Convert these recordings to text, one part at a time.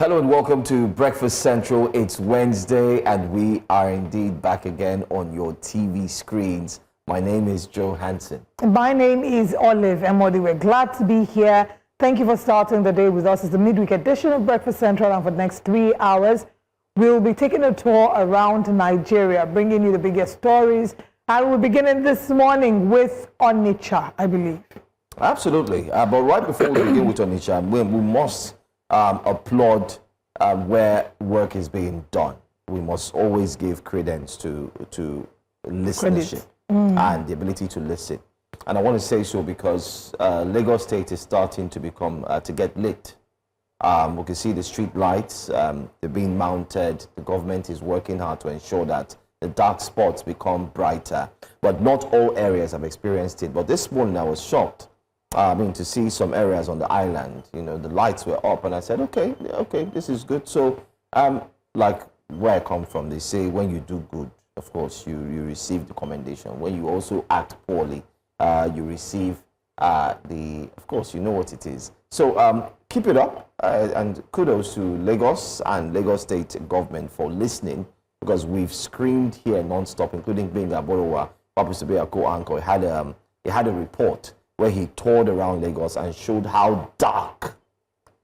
Hello and welcome to Breakfast Central. It's Wednesday and we are indeed back again on your TV screens. My name is Joe Hansen. My name is Olive Emodi. We're glad to be here. Thank you for starting the day with us. It's the midweek edition of Breakfast Central, and for the next 3 hours, we'll be taking a tour around Nigeria, bringing you the biggest stories. And we're beginning this morning with Onitsha, I believe. Absolutely. But right before we begin with Onitsha, we must applaud where work is being done. We must always give credence to listenership and the ability to listen. And I want to say so because Lagos State is starting to become, to get lit. We can see the street lights, they're being mounted. The government is working hard to ensure that the dark spots become brighter. But not all areas have experienced it. But this morning I was shocked. To see some areas on the island, the lights were up, and I said, okay, this is good. So, like where I come from, they say when you do good, of course, you receive the commendation. When you also act poorly, you receive of course, you know what it is. So, keep it up, and kudos to Lagos and Lagos State government for listening, because we've screamed here non-stop, including Benga Borowa, who happens to be a co-anchor. He had a report where he toured around Lagos and showed how dark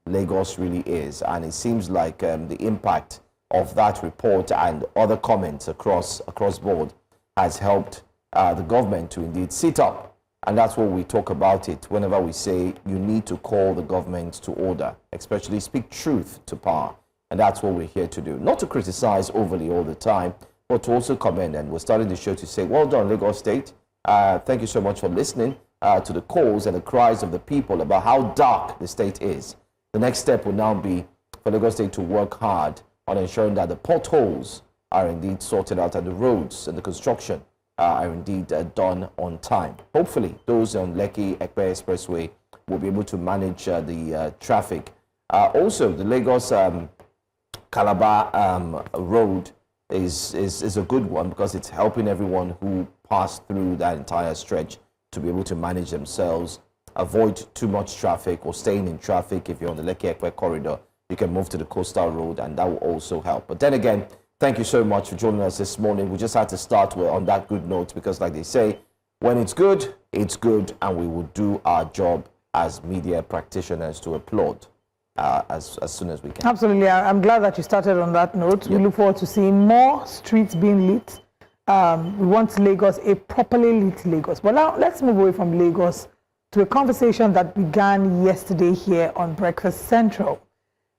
Lagos really is. And it seems like the impact of that report and other comments across board has helped the government to indeed sit up. And that's what we talk about it whenever we say you need to call the government to order, especially speak truth to power. And that's what we're here to do. Not to criticize overly all the time, but to also commend. And we're starting the show to say, well done, Lagos State. Thank you so much for listening to the calls and the cries of the people about how dark the state is. The next step will now be for Lagos State to work hard on ensuring that the potholes are indeed sorted out and the roads and the construction are indeed done on time. Hopefully, those on Lekki-Ekpe Expressway will be able to manage the traffic. Also, the Lagos-Calabar road is a good one because it's helping everyone who passed through that entire stretch to be able to manage themselves, avoid too much traffic or staying in traffic. If you're on the Lekki-Ekpe corridor, you can move to the coastal road, and that will also help. But then again, thank you so much for joining us this morning. We just had to start on that good note because, like they say, when it's good, and we will do our job as media practitioners to applaud as soon as we can. Absolutely. I'm glad that you started on that note. Yep. We look forward to seeing more streets being lit. We want Lagos, a properly lit Lagos. But now let's move away from Lagos to a conversation that began yesterday here on Breakfast Central.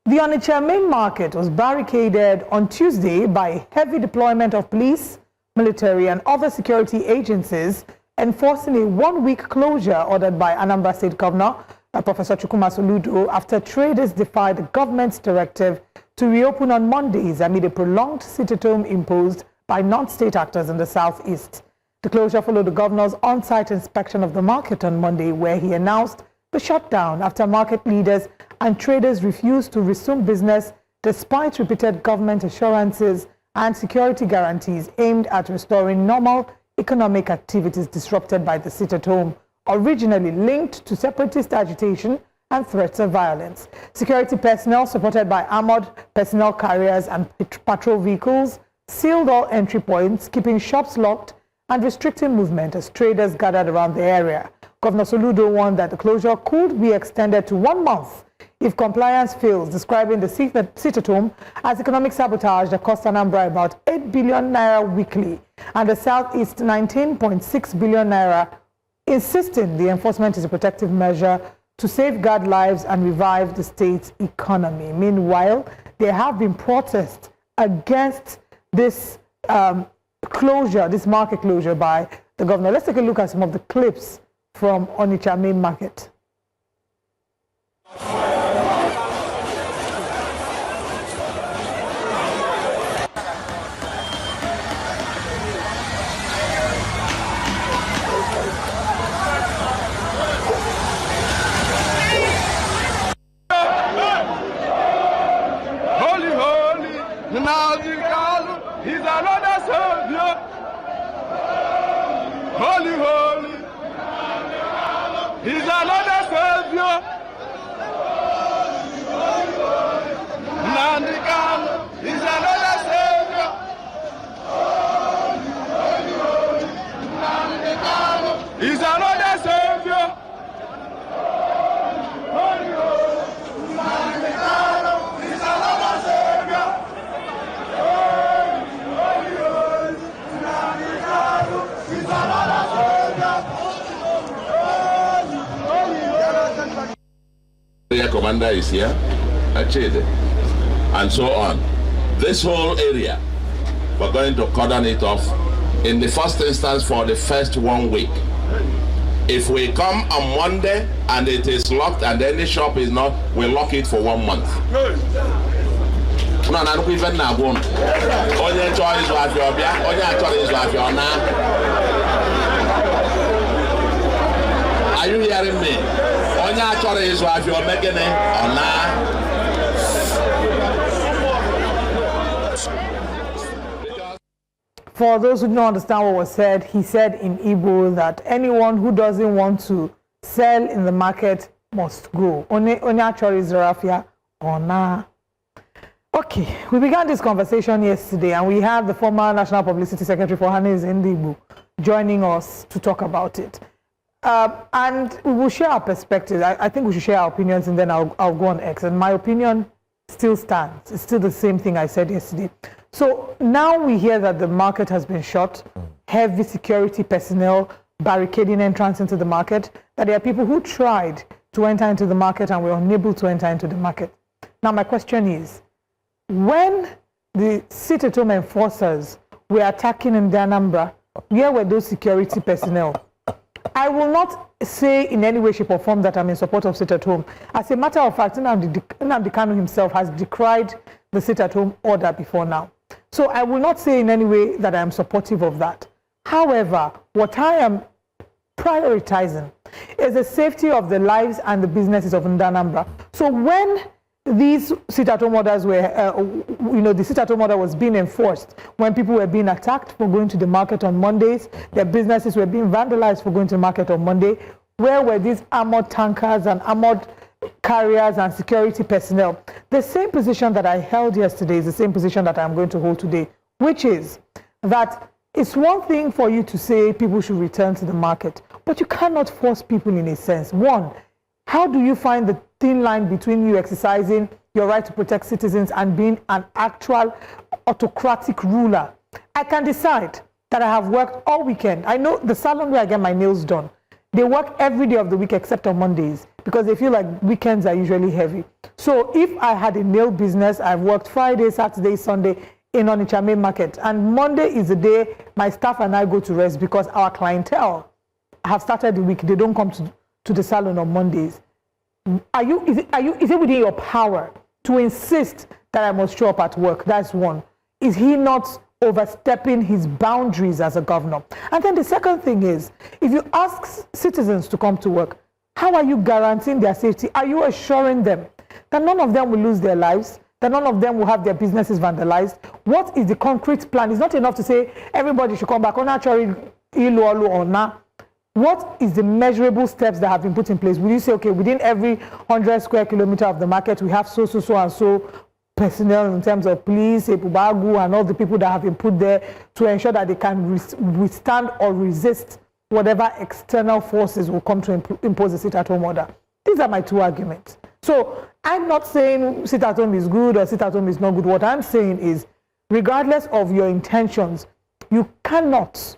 The Onitsha Main Market was barricaded on Tuesday by heavy deployment of police, military and other security agencies, enforcing a one-week closure ordered by Anambra State Governor Professor Chukwuma Soludo after traders defied the government's directive to reopen on Mondays amid a prolonged sit-at-home imposed by non-state actors in the southeast. The closure followed the governor's on-site inspection of the market on Monday, where he announced the shutdown after market leaders and traders refused to resume business despite repeated government assurances and security guarantees aimed at restoring normal economic activities disrupted by the sit-at-home, originally linked to separatist agitation and threats of violence. Security personnel supported by armored personnel carriers and patrol vehicles sealed all entry points, keeping shops locked and restricting movement as traders gathered around the area. Governor Soludo warned that the closure could be extended to 1 month if compliance fails, describing the sit-at-home as economic sabotage that cost Anambra about 8 billion naira weekly and the Southeast 19.6 billion naira, insisting the enforcement is a protective measure to safeguard lives and revive the state's economy. Meanwhile, there have been protests against this closure, this market closure by the governor. Let's take a look at some of the clips from Onitsha Main Market. He's another Savior. Holy, holy. He's another Savior. Ada is here, Achede, and so on. This whole area, we're going to cordon it off in the first instance for the first 1 week. If we come on Monday and it is locked and any shop is not, we'll lock it for 1 month. No, no, even now, one. Only choice of your beer, only choice of your now. Are you hearing me? Only choice of your making it or now. For those who don't understand what was said, he said in Igbo that anyone who doesn't want to sell in the market must go. Only actually is Rafia or nah. Okay, we began this conversation yesterday and we have the former National Publicity Secretary for Hanes Igbo joining us to talk about it. And we will share our perspectives. I think we should share our opinions and then I'll go on X. And my opinion still stands. It's still the same thing I said yesterday. So now we hear that the market has been shut, heavy security personnel barricading entrance into the market, that there are people who tried to enter into the market and were unable to enter into the market. Now my question is, when the sit-at-home enforcers were attacking in Anambra, where were those security personnel? I will not say in any way, shape or form that I'm in support of sit-at-home. As a matter of fact, Nnamdi Kanu himself has decried the sit-at-home order before now. So I will not say in any way that I am supportive of that. However, what I am prioritizing is the safety of the lives and the businesses of Anambra. So when these sit-at-home orders were, the sit-at-home order was being enforced, when people were being attacked for going to the market on Mondays, their businesses were being vandalized for going to the market on Monday, where were these armored tankers and armored carriers and security personnel? The same position that I held yesterday is the same position that I'm going to hold today, which is that it's one thing for you to say people should return to the market, but you cannot force people in a sense. One, how do you find the thin line between you exercising your right to protect citizens and being an actual autocratic ruler? I can decide that I have worked all weekend. I know the salon where I get my nails done, they work every day of the week except on Mondays because they feel like weekends are usually heavy. So if I had a nail business, I've worked Friday, Saturday, Sunday in Onitsha Main Market. And Monday is the day my staff and I go to rest because our clientele have started the week. They don't come to the salon on Mondays. Is it within your power to insist that I must show up at work? That's one. Is he not overstepping his boundaries as a governor? And then the second thing is, if you ask citizens to come to work, how are you guaranteeing their safety? Are you assuring them that none of them will lose their lives, that none of them will have their businesses vandalized? What is the concrete plan? It's not enough to say everybody should come back. What is the measurable steps that have been put in place? Will you say, okay, within every 100 square kilometer of the market, we have so and so personnel in terms of police, Epubagu, and all the people that have been put there to ensure that they can withstand or resist whatever external forces will come to impose a sit-at-home order? These are my two arguments. So I'm not saying sit-at-home is good or sit-at-home is not good. What I'm saying is, regardless of your intentions, you cannot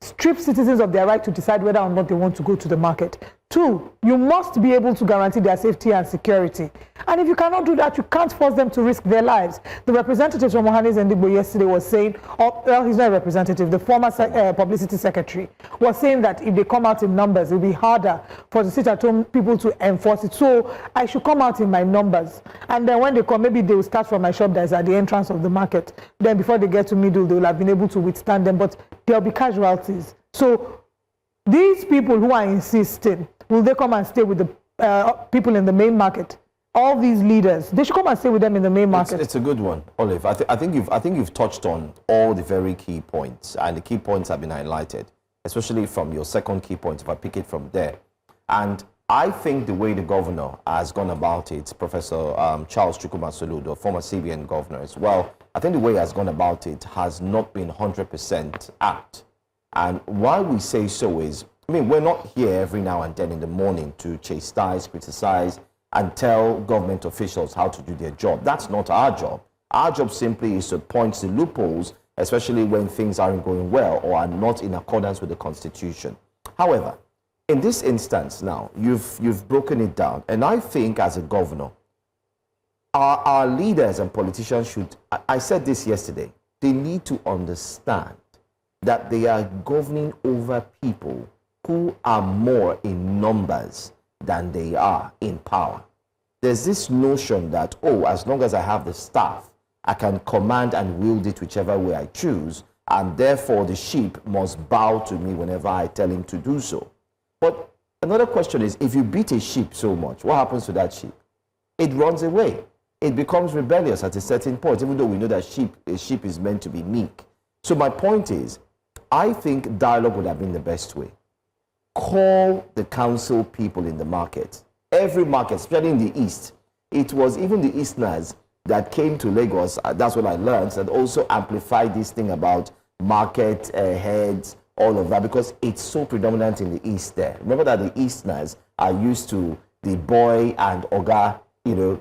strip citizens of their right to decide whether or not they want to go to the market. Two, you must be able to guarantee their safety and security. And if you cannot do that, you can't force them to risk their lives. The representative from Ohanes Ndigbo yesterday was saying, well, he's not a representative, the former publicity secretary was saying that if they come out in numbers, it'll be harder for the sit-at-home people to enforce it. So I should come out in my numbers. And then when they come, maybe they will start from my shop that is at the entrance of the market. Then before they get to middle, they will have been able to withstand them, but there'll be casualties. So these people who are insisting, will they come and stay with the people in the main market? All these leaders, they should come and stay with them in the main market. It's a good one, Olive. I think you've touched on all the very key points, and the key points have been highlighted, especially from your second key point, if I pick it from there. And I think the way the governor has gone about it, Professor Charles Chukwuma Soludo, former CBN governor as well, I think the way he has gone about it has not been 100% apt. And why we say so is, I mean, we're not here every now and then in the morning to chastise, criticize, and tell government officials how to do their job. That's not our job. Our job simply is to point to loopholes, especially when things aren't going well or are not in accordance with the Constitution. However, in this instance now, you've broken it down. And I think as a governor, our leaders and politicians should, I said this yesterday, they need to understand that they are governing over people who are more in numbers than they are in power. There's this notion that, oh, as long as I have the staff, I can command and wield it whichever way I choose, and therefore the sheep must bow to me whenever I tell him to do so. But another question is, if you beat a sheep so much, what happens to that sheep? It runs away. It becomes rebellious at a certain point, even though we know that a sheep is meant to be meek. So my point is, I think dialogue would have been the best way. Call the council people in the market. Every market, especially in the East. It was even the Easterners that came to Lagos, that's what I learned, and also amplified this thing about market heads, all of that, because it's so predominant in the East there. Remember that the Easterners are used to the boy and Oga, you know,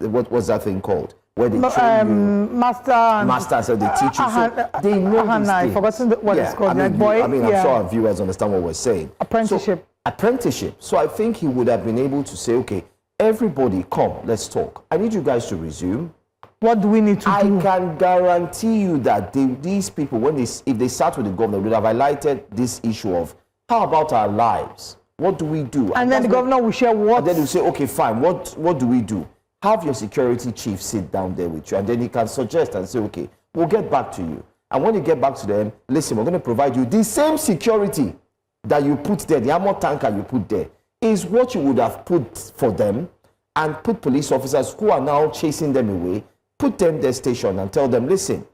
what was that thing called? Where they train you. Master, so they teach you. So they know these things. I've forgotten what it's called. I'm sure our viewers understand what we're saying. Apprenticeship. So, apprenticeship. So I think he would have been able to say, okay, everybody come, let's talk. I need you guys to resume. What do we need to do? I can guarantee you that these people, if they start with the governor, would have highlighted this issue of, how about our lives? What do we do? And then the governor will share what? And then he'll say, okay, fine, what do we do? Have your security chief sit down there with you, and then he can suggest and say, okay, we'll get back to you. And when you get back to them, listen, we're going to provide you the same security that you put there, the armor tanker you put there, is what you would have put for them, and put police officers who are now chasing them away, put them their station and tell them, listen,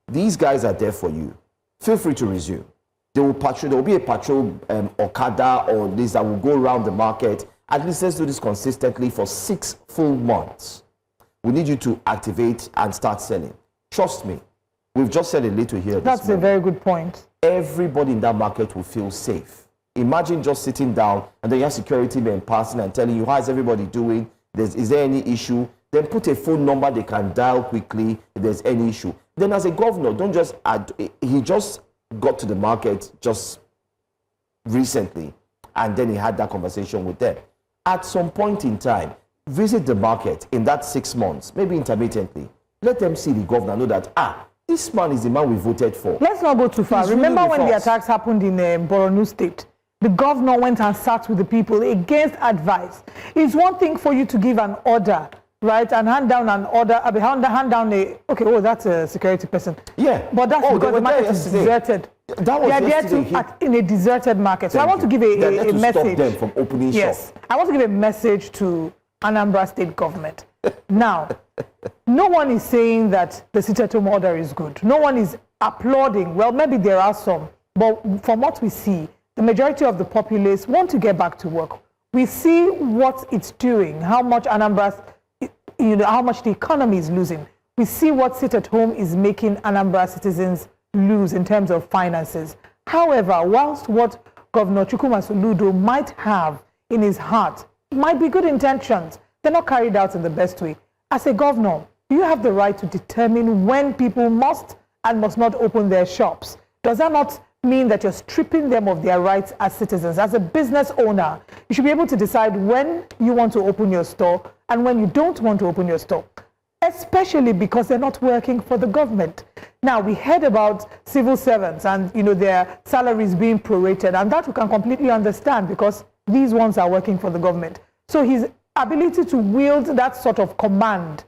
these guys are there for you. Feel free to resume. They will patrol, there will be a patrol Okada or this that will go around the market. At least let's do this consistently for 6 full months. We need you to activate and start selling. Trust me, we've just said a little here. That's a very good point. Everybody in that market will feel safe. Imagine just sitting down and then you have security men passing and telling you, how is everybody doing? Is there any issue? Then put a phone number they can dial quickly if there's any issue. Then as a governor, don't just add, he just got to the market just recently, and then he had that conversation with them. At some point in time, visit the market in that 6 months, maybe intermittently. Let them see the governor, know that, this man is the man we voted for. Let's not go too far. Remember when the attacks happened in Borno State? The governor went and sat with the people against advice. It's one thing for you to give an order, right, and hand down an order, that's a security person. Yeah. But that's because the market is deserted. That was yesterday. In a deserted market. So I want to give a message. Stop them from opening yes. I want to give a message to Anambra State government. Now, no one is saying that the sit-at-home order is good. No one is applauding. Well, maybe there are some. But from what we see, the majority of the populace want to get back to work. We see what it's doing, how much Anambra's, how much the economy is losing. We see what sit-at-home is making Anambra citizens lose in terms of finances. However, whilst what Governor Chukwuma Soludo might have in his heart might be good intentions, they're not carried out in the best way. As a governor, you have the right to determine when people must and must not open their shops. Does that not mean that you're stripping them of their rights as citizens? As a business owner, you should be able to decide when you want to open your store and when you don't want to open your store, especially because they're not working for the government. Now, we heard about civil servants and their salaries being prorated, and that we can completely understand because these ones are working for the government. So his ability to wield that sort of command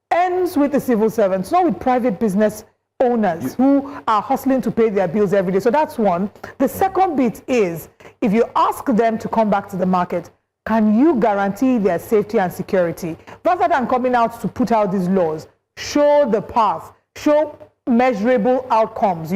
ends with the civil servants, not with private business owners who are hustling to pay their bills every day. So that's one. The second bit is, if you ask them to come back to the market, can you guarantee their safety and security? Rather than coming out to put out these laws, show the path, show measurable outcomes,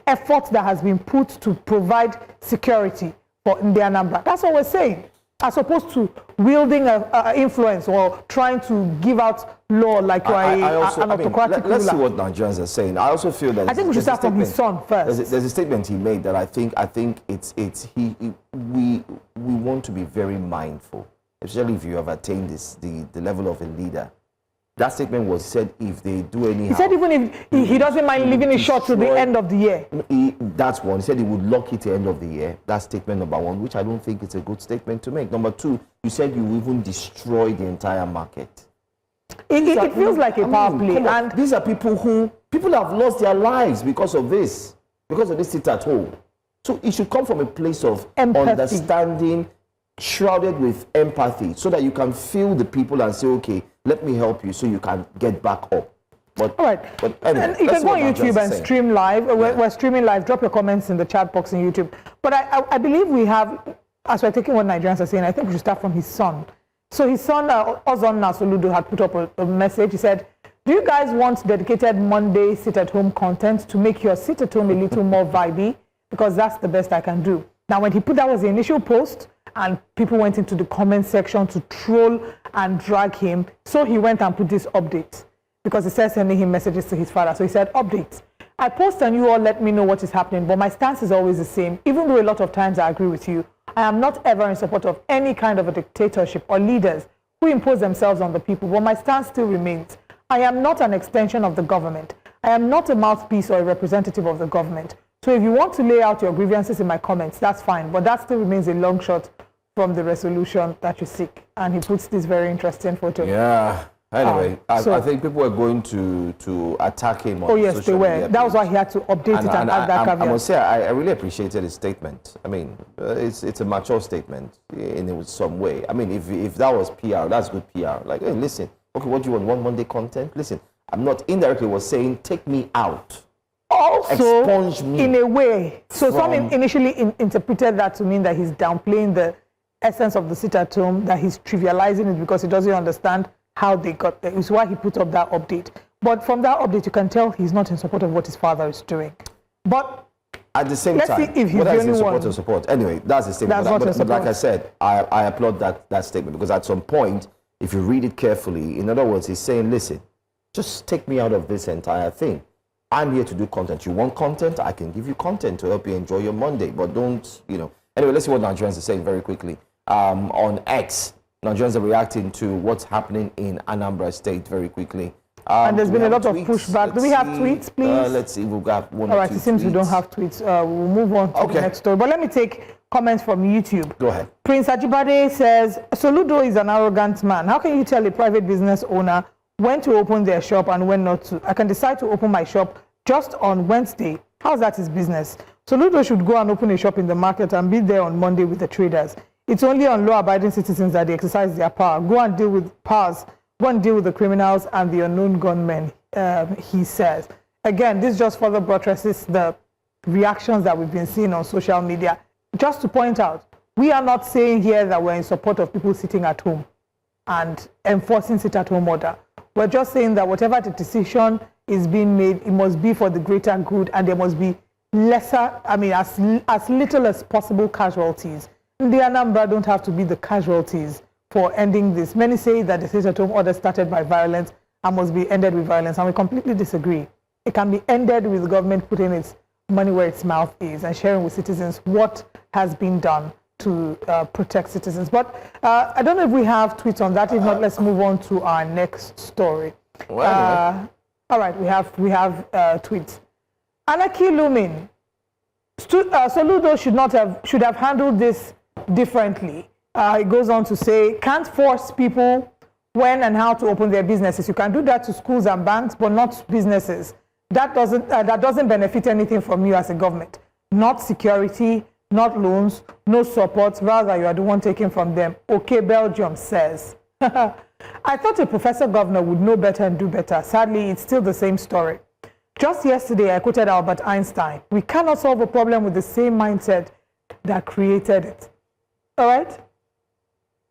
efforts that has been put to provide security for the Anambra. That's what we're saying. As opposed to wielding influence or trying to give out law like you are an autocratic ruler. Let's see what Nigerians are saying. I also feel that I think we should start from his son first. There's a statement he made that I think we want to be very mindful, especially if you have attained the level of a leader. That statement was said if they do anyhow. He said even if he doesn't mind leaving it short to the end of the year. That's one. He said he would lock it to the end of the year. That's statement number one, which I don't think it's a good statement to make. Number two, you said you will even destroy the entire market. It feels like a power play. And these are people have lost their lives because of this sit at home. So it should come from a place of empathy. Understanding, shrouded with empathy, so that you can feel the people and say, okay, let me help you so you can get back up. But, all right. But anyway, and you can go on YouTube and stream live. We're streaming live. Drop your comments in the chat box on YouTube. But I believe we have, as we're taking what Nigerians are saying, I think we should start from his son. So his son, Onitsha Soludo, had put up a message. He said, do you guys want dedicated Monday sit-at-home content to make your sit-at-home a little more vibey? Because that's the best I can do. Now, when he put that was the initial post, and people went into the comment section to troll and drag him. So he went and put this update because he said sending him messages to his father. So he said, update. I post and you all let me know what is happening, but my stance is always the same. Even though a lot of times I agree with you, I am not ever in support of any kind of a dictatorship or leaders who impose themselves on the people, but my stance still remains. I am not an extension of the government. I am not a mouthpiece or a representative of the government. So if you want to lay out your grievances in my comments, that's fine, but that still remains a long shot from the resolution that you seek. And he puts this very interesting photo. Yeah. Anyway, I think people were going to attack him on yes, they were. Media. That was why he had to update it and add that caveat. I must say, I really appreciated his statement. I mean, it's a mature statement in some way. I mean, if that was PR, that's good PR. Like, hey, listen, okay, what do you want? One Monday content? Listen, I'm not indirectly was saying, take me out. Also, expunge me in a way. So some initially interpreted that to mean that he's downplaying the essence of the sit-at-home, that he's trivializing it because he doesn't understand how they got there. It's why he put up that update. But from that update, you can tell he's not in support of what his father is doing. But at the same time, see if he's the only one. Support. Anyway, that's the statement. But like I said, I applaud that statement because at some point, if you read it carefully, in other words, he's saying, listen, just take me out of this entire thing. I'm here to do content. You want content? I can give you content to help you enjoy your Monday. But don't, Anyway, let's see what Nigerians are saying very quickly. On X, Nigerians are reacting to what's happening in Anambra State very quickly. And there's been a lot of pushback. Do we have tweets, please? Let's see. We've got one All right, it seems we don't have tweets. We'll move on to the next story. But let me take comments from YouTube. Go ahead. Prince Ajibade says, Soludo is an arrogant man. How can you tell a private business owner when to open their shop and when not to? I can decide to open my shop just on Wednesday. How's that his business? Soludo should go and open a shop in the market and be there on Monday with the traders. It's only on law-abiding citizens that they exercise their power. Go and deal with powers. Go and deal with the criminals and the unknown gunmen, he says. Again, this just further buttresses the reactions that we've been seeing on social media. Just to point out, we are not saying here that we're in support of people sitting at home and enforcing sit-at-home order. We're just saying that whatever the decision is being made, it must be for the greater good, and there must be as little as possible casualties. The Anambra don't have to be the casualties for ending this. Many say that the sit-at-home order started by violence and must be ended with violence, and we completely disagree. It can be ended with the government putting its money where its mouth is and sharing with citizens what has been done to protect citizens. But I don't know if we have tweets on that. If not, let's move on to our next story. All right, we have tweets. Anarchy looming. Soludo should have handled this differently. It goes on to say, can't force people when and how to open their businesses. You can do that to schools and banks, but not businesses. That doesn't benefit anything from you as a government. Not security, not loans, no support. Rather, you are the one taking from them. Okay, Belgium says. I thought a professor governor would know better and do better. Sadly, it's still the same story. Just yesterday, I quoted Albert Einstein. We cannot solve a problem with the same mindset that created it. All right?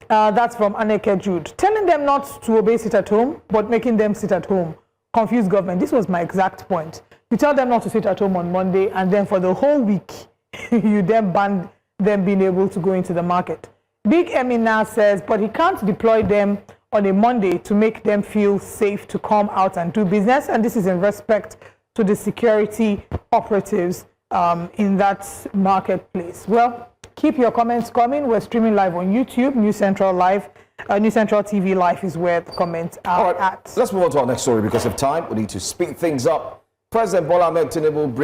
That's from Aneke Jude. Telling them not to obey sit at home, but making them sit at home. Confused government. This was my exact point. You tell them not to sit at home on Monday, and then for the whole week, you then ban them being able to go into the market. Big Emina says, but he can't deploy them on a Monday to make them feel safe to come out and do business. And this is in respect to the security operatives in that marketplace. Well, keep your comments coming. We're streaming live on YouTube, News Central Live, New Central TV Live is where the comments are All right, at. let's move on to our next story because of time. We need to speed things up. President Bola Tinubu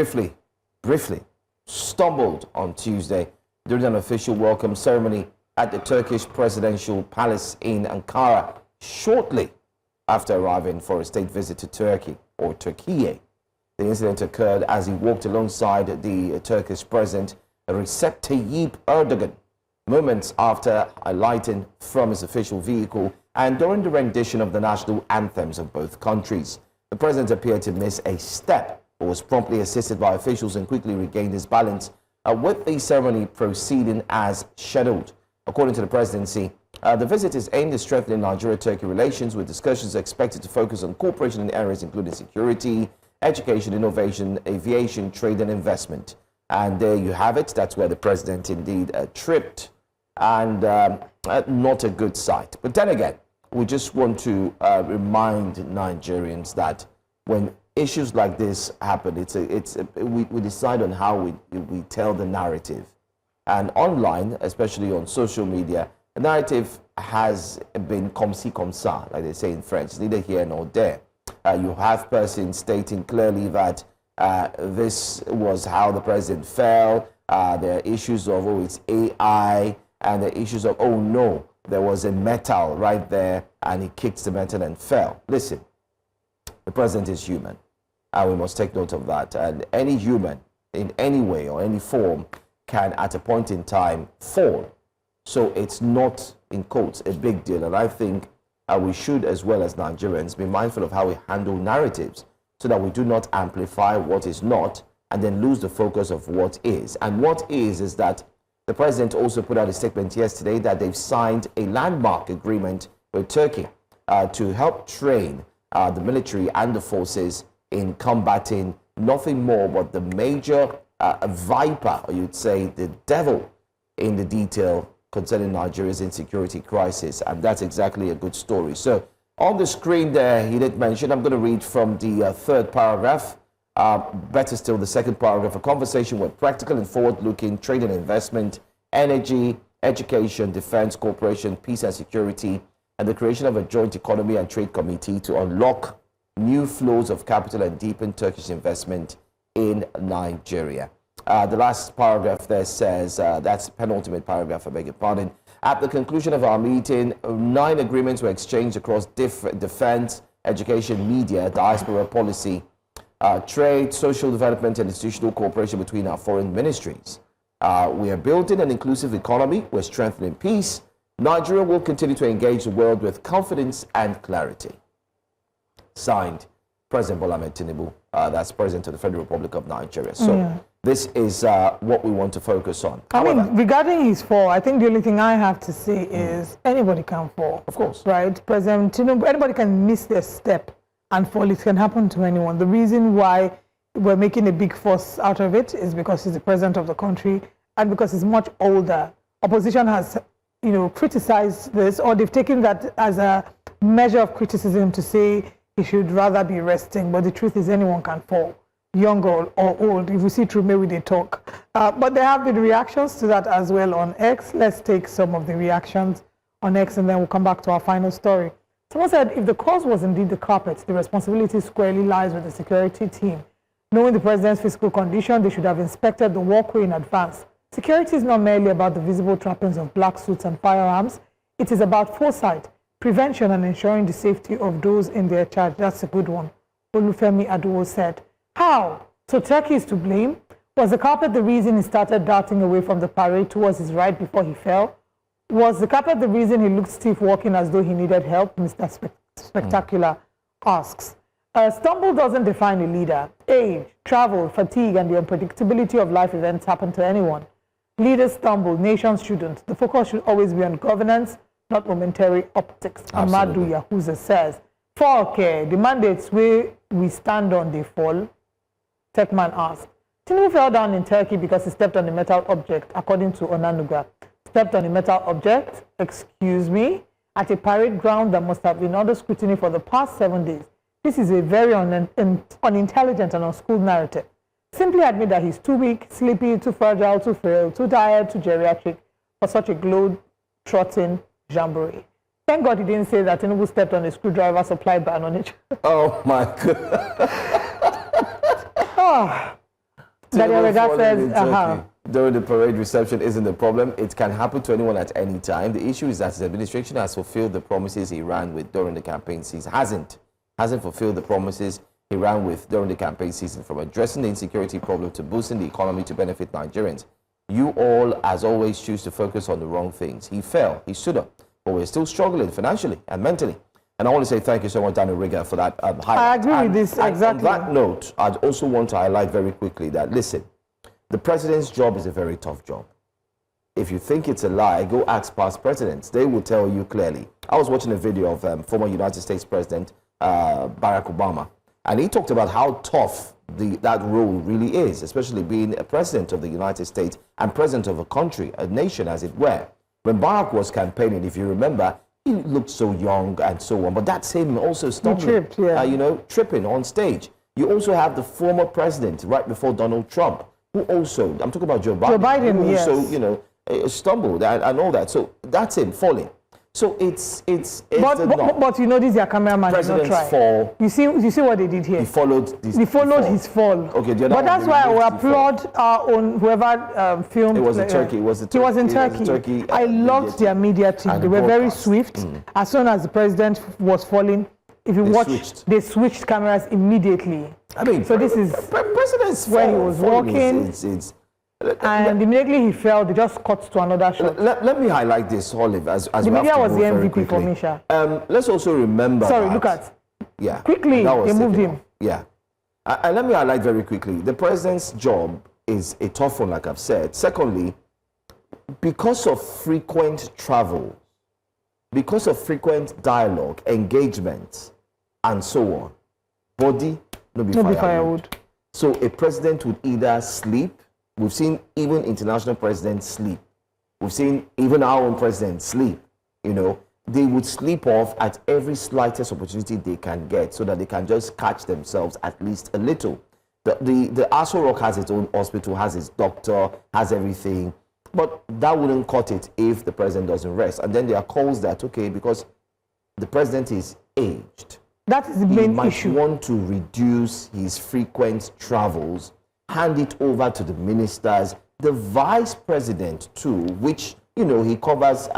briefly stumbled on Tuesday during an official welcome ceremony at the Turkish presidential palace in Ankara shortly after arriving for a state visit to Turkey, or Türkiye. The incident occurred as he walked alongside the Turkish president, Recep Tayyip Erdogan, moments after alighting from his official vehicle and during the rendition of the national anthems of both countries. The president appeared to miss a step, but was promptly assisted by officials and quickly regained his balance, with the ceremony proceeding as scheduled. According to the presidency, the visit is aimed at strengthening Nigeria-Turkey relations, with discussions expected to focus on cooperation in areas including security, education, innovation, aviation, trade, and investment. And there you have it. That's where the president indeed tripped, and not a good sight. But then again, we just want to remind Nigerians that when issues like this happen, we decide on how we tell the narrative. And online, especially on social media, the narrative has been comme ci, comme ça, like they say in French, neither here nor there. You have persons stating clearly that this was how the president fell. There are issues of, oh, it's AI, and the issues of, oh no, there was a metal right there and he kicked the metal and fell. Listen, the president is human, and we must take note of that. And any human in any way or any form can at a point in time fall. So it's not, in quotes, a big deal. And I think we should, as well as Nigerians, be mindful of how we handle narratives so that we do not amplify what is not and then lose the focus of what is. And what is that the president also put out a statement yesterday that they've signed a landmark agreement with Turkey to help train the military and the forces in combating nothing more but the major viper, or you'd say the devil in the detail concerning Nigeria's insecurity crisis. And that's exactly a good story. So on the screen there, he did mention, I'm going to read from the third paragraph, better still the second paragraph, a conversation with practical and forward-looking trade and investment, energy, education, defense, cooperation, peace and security, and the creation of a joint economy and trade committee to unlock new flows of capital and deepen Turkish investment in Nigeria. The last paragraph there says, that's penultimate paragraph, I beg your pardon. At the conclusion of our meeting, 9 agreements were exchanged across defense, education, media, diaspora policy, trade, social development, and institutional cooperation between our foreign ministries. We are building an inclusive economy. We're strengthening peace. Nigeria will continue to engage the world with confidence and clarity. Signed, President Bola Tinubu, that's President of the Federal Republic of Nigeria. So this is what we want to focus on. However, I mean, regarding his fall, I think the only thing I have to say is anybody can fall. Of course. Right? President Tinubu, anybody can miss their step and fall. It can happen to anyone. The reason why we're making a big fuss out of it is because he's the president of the country and because he's much older. Opposition has, criticized this, or they've taken that as a measure of criticism to say he should rather be resting. But the truth is anyone can fall, young or old. If we see through, maybe they talk. But there have been reactions to that as well on X. Let's take some of the reactions on X and then we'll come back to our final story. Someone said, if the cause was indeed the carpet, the responsibility squarely lies with the security team. Knowing the president's physical condition, they should have inspected the walkway in advance. Security is not merely about the visible trappings of black suits and firearms. It is about foresight, prevention, and ensuring the safety of those in their charge. That's a good one. Olufemi Aduwo said. How? So Turkey is to blame? Was the carpet the reason he started darting away from the parade towards his right before he fell? Was the carpet the reason he looked stiff walking as though he needed help? Mr. Spectacular asks. A stumble doesn't define a leader. Age, travel, fatigue, and the unpredictability of life events happen to anyone. Leaders stumble, nations shouldn't. The focus should always be on governance, not momentary optics. Amadou Yahuza says, for care, the mandates where we stand on, they fall. Techman asked, Tinubu fell down in Turkey because he stepped on a metal object, according to Onanuga. Stepped on a metal object, excuse me, at a parade ground that must have been under scrutiny for the past 7 days. This is a very unintelligent and unschooled narrative. Simply admit that he's too weak, sleepy, too fragile, too frail, too tired, too geriatric for such a globe-trotting jamboree. Thank God he didn't say that Tinubu stepped on a screwdriver supply ban on it. Oh my God. Daniel says, during the parade reception isn't the problem. It can happen to anyone at any time. The issue is that his administration has fulfilled the promises he ran with during the campaign season. Hasn't fulfilled the promises he ran with during the campaign season, from addressing the insecurity problem to boosting the economy to benefit Nigerians. You all, as always, choose to focus on the wrong things. He fell, he stood up, but we're still struggling financially and mentally. And I want to say thank you so much, Daniel Rigger, for that highlight. I agree with this, exactly. On that note, I'd also want to highlight very quickly that, listen, the president's job is a very tough job. If you think it's a lie, go ask past presidents. They will tell you clearly. I was watching a video of former United States President Barack Obama, and he talked about how tough that role really is, especially being a president of the United States and president of a country, a nation as it were. When Barack was campaigning, if you remember, he looked so young and so on, but that's him also stumbling, tripping on stage. You also have the former president right before Donald Trump, who also, I'm talking about Joe Biden, who also, stumbled and all that. So that's him falling. So it's but you know, this is your cameraman. President's fall. You see what they did here. He followed this. He followed his fall. Okay, but that's why I will applaud our own whoever filmed. It was in Turkey. It was in Turkey. I loved their media team. They were very swift. As soon as the president was falling, if you watch, they switched cameras immediately. I mean, so this is president's where he was walking. And immediately he fell, they just cut to another shot. Let me highlight this, Olive, as the media was the MVP for Misha. Let's also remember look at. Yeah. Quickly, they moved him. Yeah. And let me highlight very quickly. The president's job is a tough one, like I've said. Secondly, because of frequent travel, because of frequent dialogue, engagement, and so on, body, no be firewood. So a president would either sleep. We've seen even international presidents sleep. We've seen even our own president sleep. You know, they would sleep off at every slightest opportunity they can get so that they can just catch themselves at least a little. The Aso Rock has its own hospital, has its doctor, has everything. But that wouldn't cut it if the president doesn't rest. And then there are calls that, okay, because the president is aged. That is the main issue. He might want to reduce his frequent travels, hand it over to the ministers, the vice president too, which, you know, he covers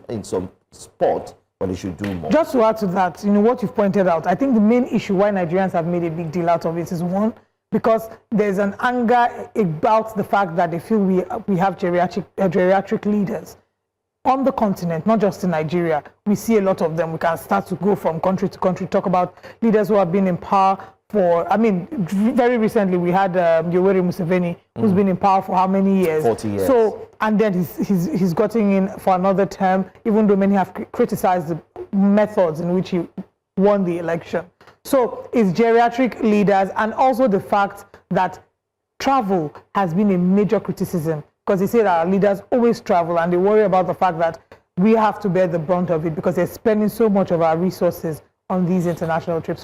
in some spot, but he should do more. Just to add to that, you know, what you've pointed out, I think the main issue why Nigerians have made a big deal out of it is, one, because there's an anger about the fact that they feel we have geriatric leaders on the continent, not just in Nigeria. We see a lot of them. We can start to go from country to country, talk about leaders who have been in power for, I mean, very recently we had Yoweri Museveni, who's been in power for how many years? 40 years. So, and then he's gotten in for another term, even though many have criticized the methods in which he won the election. So it's geriatric leaders, and also the fact that travel has been a major criticism, because they say that our leaders always travel, and they worry about the fact that we have to bear the brunt of it because they're spending so much of our resources on these international trips.